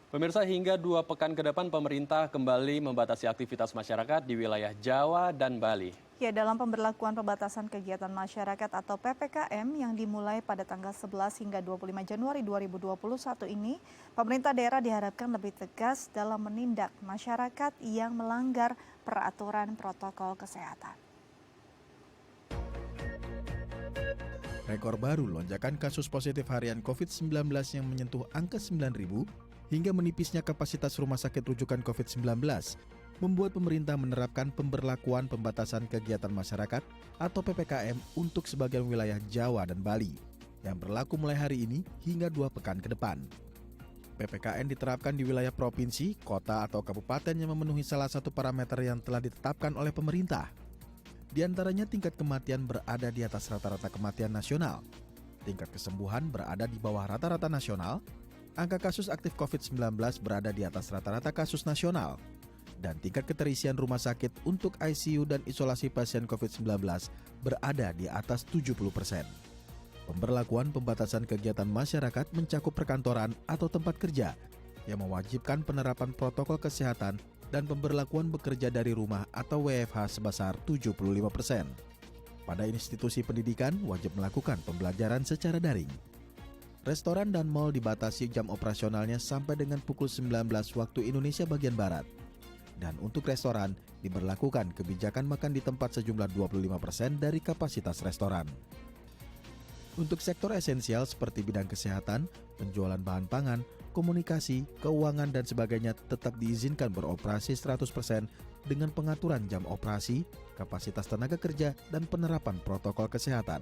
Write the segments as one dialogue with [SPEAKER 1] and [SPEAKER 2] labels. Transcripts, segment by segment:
[SPEAKER 1] Pemirsa, hingga 2 pekan ke depan pemerintah kembali membatasi aktivitas masyarakat di wilayah Jawa dan Bali.
[SPEAKER 2] Ya, dalam pemberlakuan pembatasan kegiatan masyarakat atau PPKM yang dimulai pada tanggal 11 hingga 25 Januari 2021 ini, pemerintah daerah diharapkan lebih tegas dalam menindak masyarakat yang melanggar peraturan protokol kesehatan.
[SPEAKER 3] Rekor baru lonjakan kasus positif harian COVID-19 yang menyentuh angka 9.000 hingga menipisnya kapasitas rumah sakit rujukan COVID-19 membuat pemerintah menerapkan pemberlakuan pembatasan kegiatan masyarakat atau PPKM untuk sebagian wilayah Jawa dan Bali yang berlaku mulai hari ini hingga 2 pekan ke depan. PPKM diterapkan di wilayah provinsi, kota atau kabupaten yang memenuhi salah satu parameter yang telah ditetapkan oleh pemerintah. Di antaranya tingkat kematian berada di atas rata-rata kematian nasional, tingkat kesembuhan berada di bawah rata-rata nasional, angka kasus aktif COVID-19 berada di atas rata-rata kasus nasional, dan tingkat keterisian rumah sakit untuk ICU dan isolasi pasien COVID-19 berada di atas 70%. Pemberlakuan pembatasan kegiatan masyarakat mencakup perkantoran atau tempat kerja yang mewajibkan penerapan protokol kesehatan dan pemberlakuan bekerja dari rumah atau WFH sebesar 75%. Pada institusi pendidikan wajib melakukan pembelajaran secara daring. Restoran dan mal dibatasi jam operasionalnya sampai dengan pukul 19 waktu Indonesia bagian Barat. Dan untuk restoran, diberlakukan kebijakan makan di tempat sejumlah 25% dari kapasitas restoran. Untuk sektor esensial seperti bidang kesehatan, penjualan bahan pangan, komunikasi, keuangan, dan sebagainya tetap diizinkan beroperasi 100% dengan pengaturan jam operasi, kapasitas tenaga kerja, dan penerapan protokol kesehatan.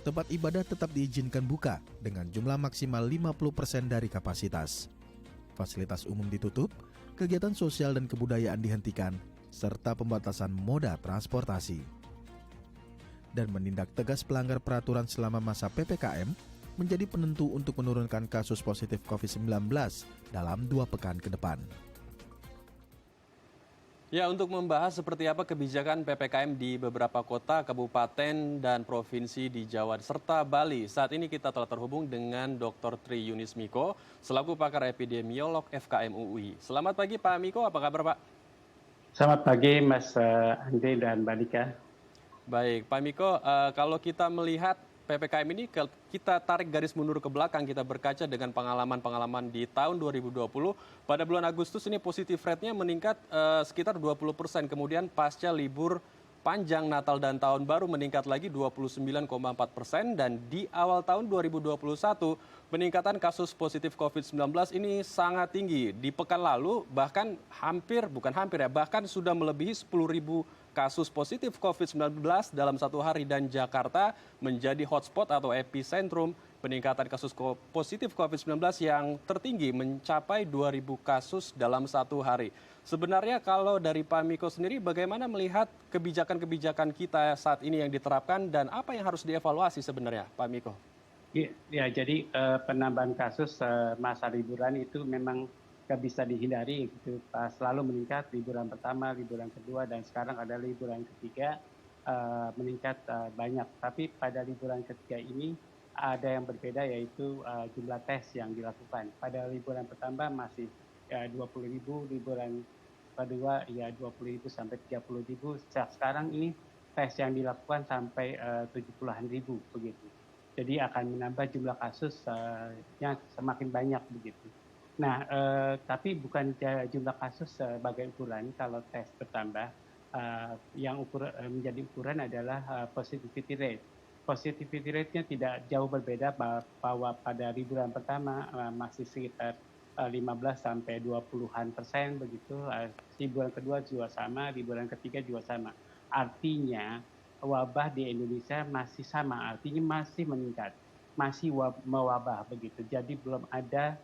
[SPEAKER 3] Tempat ibadah tetap diizinkan buka dengan jumlah maksimal 50% dari kapasitas. Fasilitas umum ditutup, kegiatan sosial dan kebudayaan dihentikan, serta pembatasan moda transportasi. Dan menindak tegas pelanggar peraturan selama masa PPKM menjadi penentu untuk menurunkan kasus positif COVID-19 dalam 2 pekan ke depan.
[SPEAKER 1] Ya, untuk membahas seperti apa kebijakan PPKM di beberapa kota, kabupaten, dan provinsi di Jawa serta Bali. Saat ini kita telah terhubung dengan Dr. Tri Yunis Miko, selaku pakar epidemiolog FKM UI. Selamat pagi Pak Miko, apa kabar Pak?
[SPEAKER 4] Selamat pagi Mas Andre dan Mbak Dika.
[SPEAKER 1] Baik, Pak Miko, kalau kita melihat PPKM ini, kita tarik garis mundur ke belakang, kita berkaca dengan pengalaman-pengalaman di tahun 2020. Pada bulan Agustus ini positif rate-nya meningkat sekitar 20%. Kemudian pasca libur panjang Natal dan Tahun Baru meningkat lagi 29,4%. Dan di awal tahun 2021, peningkatan kasus positif COVID-19 ini sangat tinggi. Di pekan lalu bahkan bahkan sudah melebihi 10.000 kasus positif COVID-19 dalam satu hari, dan Jakarta menjadi hotspot atau epicentrum peningkatan kasus positif COVID-19 yang tertinggi mencapai 2.000 kasus dalam satu hari. Sebenarnya kalau dari Pak Miko sendiri, bagaimana melihat kebijakan-kebijakan kita saat ini yang diterapkan dan apa yang harus dievaluasi sebenarnya, Pak Miko?
[SPEAKER 4] Ya, jadi penambahan kasus masa liburan itu memang nggak bisa dihindari gitu. Selalu meningkat, liburan pertama, liburan kedua, dan sekarang ada liburan ketiga meningkat banyak. Tapi pada liburan ketiga ini ada yang berbeda, yaitu jumlah tes yang dilakukan. Pada liburan pertama masih 20.000, liburan kedua ya 20.000 sampai 30.000. Sekarang ini tes yang dilakukan sampai 70-an ribu begitu. Jadi akan menambah jumlah kasus yang semakin banyak begitu. Nah, tapi bukan jumlah kasus sebagai ukuran. Kalau tes bertambah, yang menjadi ukuran adalah positivity rate. Positivity rate-nya tidak jauh berbeda, bahwa pada liburan pertama masih sekitar 15 sampai 20% begitu. Liburan kedua juga sama, liburan ketiga juga sama. Artinya wabah di Indonesia masih sama, artinya masih meningkat, masih mewabah begitu. Jadi belum ada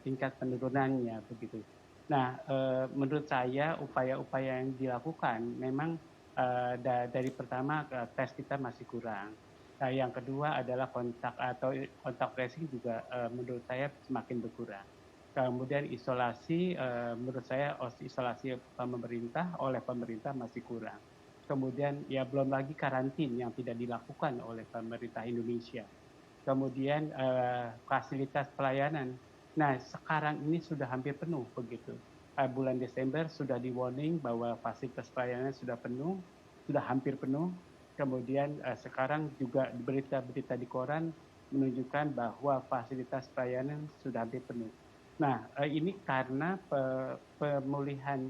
[SPEAKER 4] tingkat penurunannya begitu. Nah, menurut saya upaya-upaya yang dilakukan memang dari pertama tes kita masih kurang. Nah, yang kedua adalah kontak tracing juga menurut saya semakin berkurang. Kemudian isolasi, menurut saya isolasi oleh pemerintah masih kurang. kemudian ya belum lagi karantin yang tidak dilakukan oleh pemerintah Indonesia, kemudian fasilitas pelayanan. Nah, sekarang ini sudah hampir penuh begitu. Bulan Desember sudah di warning bahwa fasilitas pelayanan sudah penuh, sudah hampir penuh. Kemudian sekarang juga berita-berita di koran menunjukkan bahwa fasilitas pelayanan sudah hampir penuh. Nah, ini karena pemulihan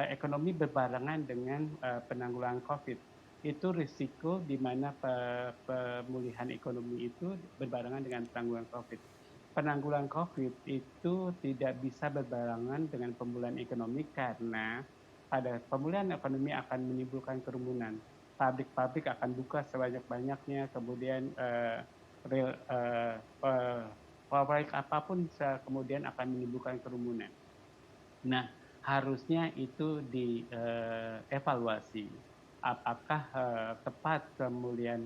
[SPEAKER 4] ekonomi berbarengan dengan penanggulangan COVID. Itu risiko di mana pemulihan ekonomi itu berbarengan dengan penanggulangan COVID. Penanggulangan COVID itu tidak bisa berbarengan dengan pemulihan ekonomi karena pada pemulihan ekonomi akan menimbulkan kerumunan. Pabrik-pabrik akan buka sebanyak-banyaknya, kemudian proyek apapun kemudian akan menimbulkan kerumunan. Nah, harusnya itu dievaluasi apakah tepat pemulihan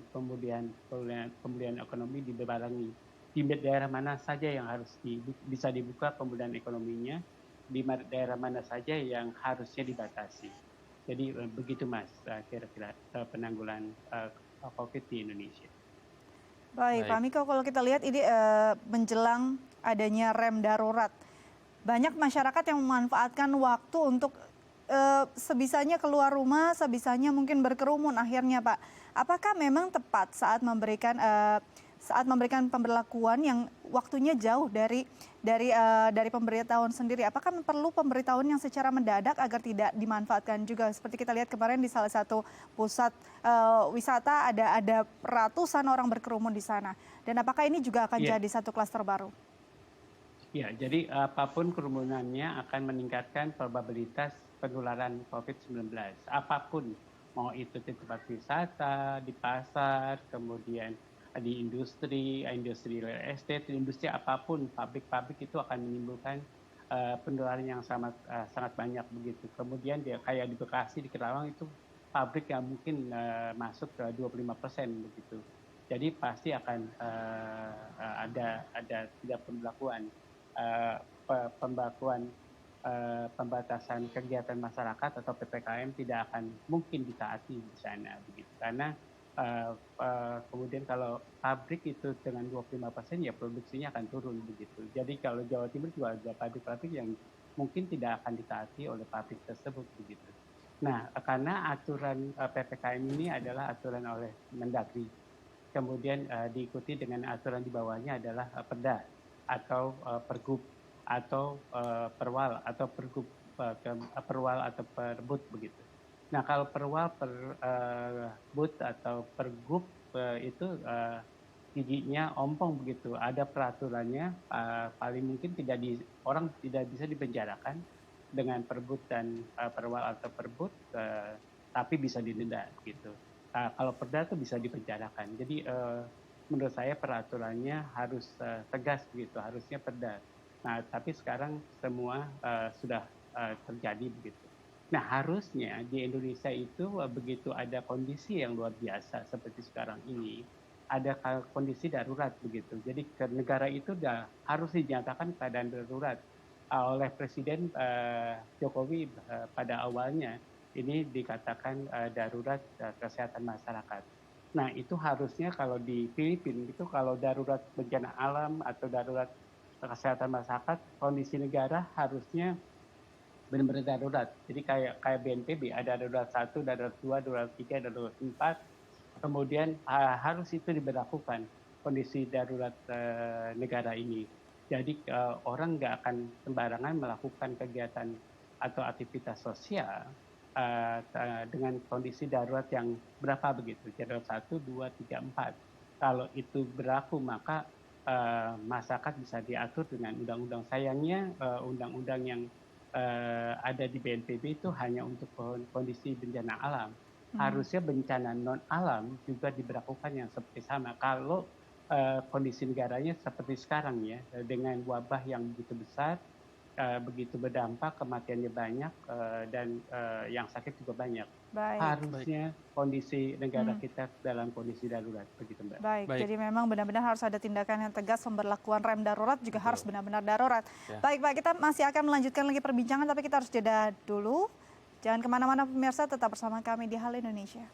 [SPEAKER 4] ekonomi dibarengi, di daerah mana saja yang harus bisa dibuka pemulihan ekonominya, di daerah mana saja yang harusnya dibatasi. Jadi begitu Mas, kira-kira penanggulangan COVID di Indonesia.
[SPEAKER 2] Baik, Pak Miko, kalau kita lihat ini menjelang adanya rem darurat, banyak masyarakat yang memanfaatkan waktu untuk sebisanya keluar rumah, sebisanya mungkin berkerumun akhirnya, Pak. Apakah memang tepat saat memberikan pemberlakuan yang waktunya jauh dari pemberitahuan sendiri? Apakah perlu pemberitahuan yang secara mendadak agar tidak dimanfaatkan juga? Seperti kita lihat kemarin di salah satu pusat wisata ada ratusan orang berkerumun di sana. Dan apakah ini juga akan jadi satu klaster baru?
[SPEAKER 4] Ya, jadi apapun kerumunannya akan meningkatkan probabilitas penularan COVID-19. Apapun, mau itu di tempat wisata, di pasar, kemudian di industri real estate, industri apapun, pabrik-pabrik itu akan menimbulkan penularan yang sangat banyak begitu. Kemudian dia kayak di Bekasi, di Kerawang itu pabrik yang mungkin masuk ke 25% begitu. Jadi pasti akan ada tidak pembatasan kegiatan masyarakat atau PPKM tidak akan mungkin ditaati di sana begitu. Karena kemudian kalau pabrik itu dengan 25% ya produksinya akan turun begitu. Jadi kalau Jawa Timur juga ada pabrik-pabrik yang mungkin tidak akan ditaati oleh pabrik tersebut begitu. Nah, karena aturan PPKM ini adalah aturan oleh Mendagri, kemudian diikuti dengan aturan di bawahnya adalah Perda atau Pergub atau Perwal atau Pergub, Perwal atau Perbud begitu. Nah, kalau Perwal, Perbud atau Pergub itu giginya ompong begitu. Ada peraturannya, paling mungkin orang tidak bisa dipenjarakan dengan Perbud dan Perwal atau Perbud, tapi bisa didenda gitu. Kalau Perda itu bisa dipenjarakan. Jadi menurut saya peraturannya harus tegas begitu, harusnya Perda. Nah, tapi sekarang semua sudah terjadi begitu. Nah, harusnya di Indonesia itu begitu ada kondisi yang luar biasa seperti sekarang ini, ada kondisi darurat begitu. Jadi negara itu harus dinyatakan keadaan darurat oleh Presiden Jokowi pada awalnya. Ini dikatakan darurat kesehatan masyarakat. Nah, itu harusnya kalau di Filipina itu kalau darurat bencana alam atau darurat kesehatan masyarakat, kondisi negara harusnya benar-benar darurat. Jadi kayak BNPB ada darurat 1, darurat 2, darurat 3, darurat 4. Kemudian harus itu diberlakukan kondisi darurat negara ini. Jadi orang nggak akan sembarangan melakukan kegiatan atau aktivitas sosial dengan kondisi darurat yang berapa begitu, darurat 1, 2, 3, 4. Kalau itu berlaku maka masyarakat bisa diatur dengan undang-undang. Sayangnya undang-undang yang ada di BNPB itu hanya untuk kondisi bencana alam. Harusnya bencana non alam juga diberlakukan yang seperti sama. Kalau kondisi negaranya seperti sekarang ya, dengan wabah yang begitu besar, begitu berdampak, kematiannya banyak, dan yang sakit juga banyak. Harusnya kondisi negara kita dalam kondisi darurat, begitu Mbak.
[SPEAKER 2] Baik, jadi memang benar-benar harus ada tindakan yang tegas, pemberlakuan rem darurat juga harus benar-benar darurat. Ya. Baik Pak, kita masih akan melanjutkan lagi perbincangan, tapi kita harus jeda dulu. Jangan kemana-mana pemirsa, tetap bersama kami di Halo Indonesia.